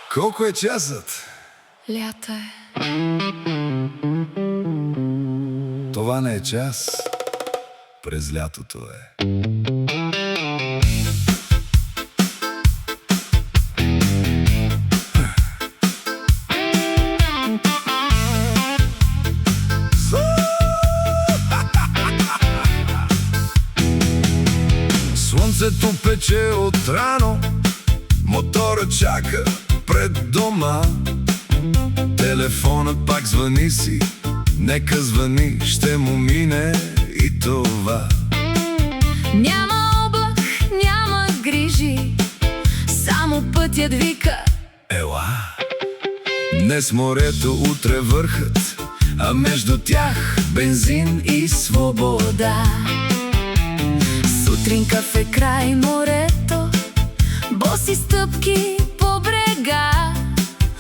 Колко е часът? Лято е. Това не е час. През лятото е. Слънцето пече от рано, мотора чака пред дома. Телефонът пак звъни си, нека звъни, ще му мине и това. Няма облак, няма грижи, само пътят вика. Ела! Днес морето, утре върхът, а между тях бензин и свобода. Сутрин кафе край морето, боси стъпки по брега.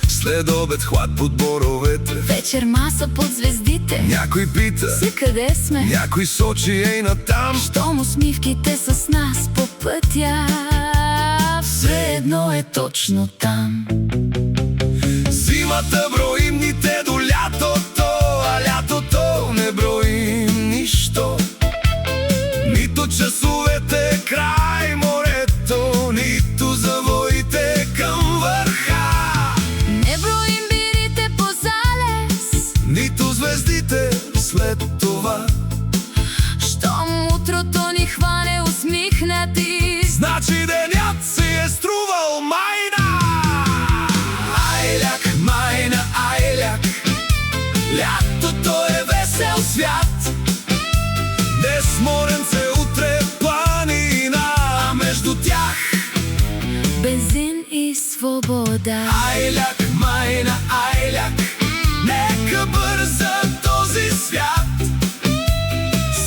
След обед хлад под боровете, Вечер маса под звездите. някой пита, Си къде сме? някой сочи ей натам. Щом усмивките са с нас по пътя, все едно е точно там. Зимата броим дните до лятото, а лятото не броим нищо. Нито часовете край морето, нито завоите към върха. Не броим бирите по залез, Нито звездите след това. щом утрото ни хване усмихнати, Значи денят си е струвал майна. Айляк, майна, айляк, лятото е весел свят. Днес моренце, утре планина, а между тях бензин и свобода. айляк, майна, айляк, нека бърза този свят.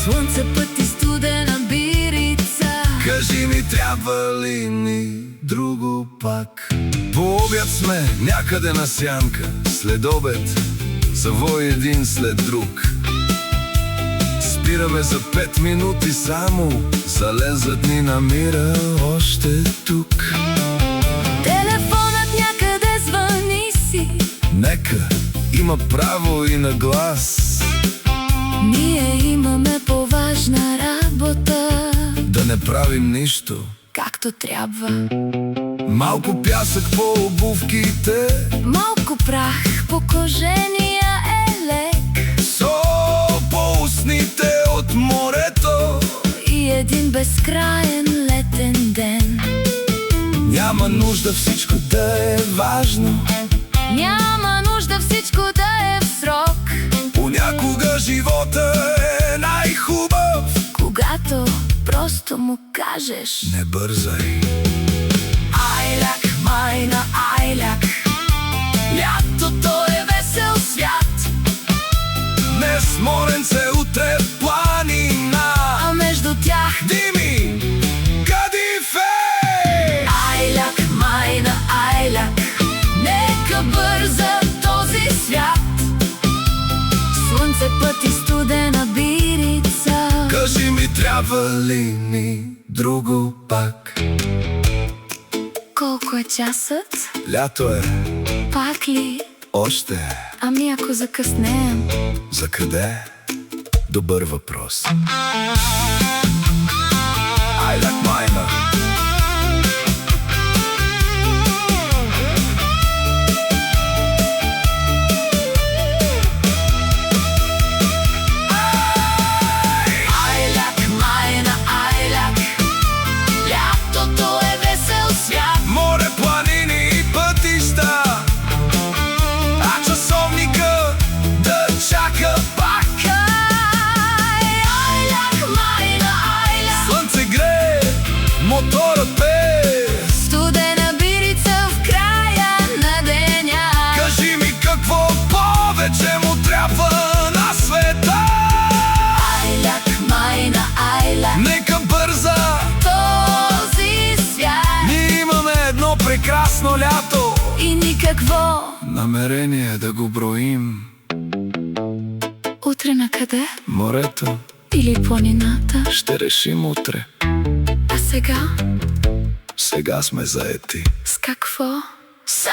Слънце, път и студена бирица. Кажи ми, трябва ли ни друго пак? По обяд сме някъде на сянка, след обед завой един след друг. Спираме за 5 минути само, залезът ни намира още тук. Телефонът някъде звъни си, Нека има право и на глас. ние имаме по-важна работа, Да не правим нищо. както трябва. Малко пясък по обувките, Малко прах по кожения елек сол по устните от морето. и един безкраен летен ден. Няма нужда всичко да е важно, Няма нужда всичко да е в срок, понякога живота е най-хубав. когато просто му кажеш: Не бързай. айляк, майна, айляк, лятото е весел свят. Днес моренце, утре планина, А между тях дими, кадифе. айляк, майна, айляк, нека бърза този свят. Слънце, път и студена бирица. Кажи ми, трябва ли ни друго пак? Колко е часът? Лято е, Пак ли? още е. Ами ако закъснеем? За къде? Добър въпрос. Айляк, майна. Айляк, майна, айляк, лятото е весел свят. Море, планини и пътища, а часовника да чака пак. Айляк, майна, айляк, Слънце грее, моторът пее. студена бирица в края на деня. Кажи ми, какво повече му трябва на света? Айляк, майна, айляк, Нека бърза, този свят. ние имаме едно прекрасно лято. И никакво. Намерение да го броим. Утре на къде? Морето Или планината? ще решим утре. А сега? Сега сме заети. С какво? С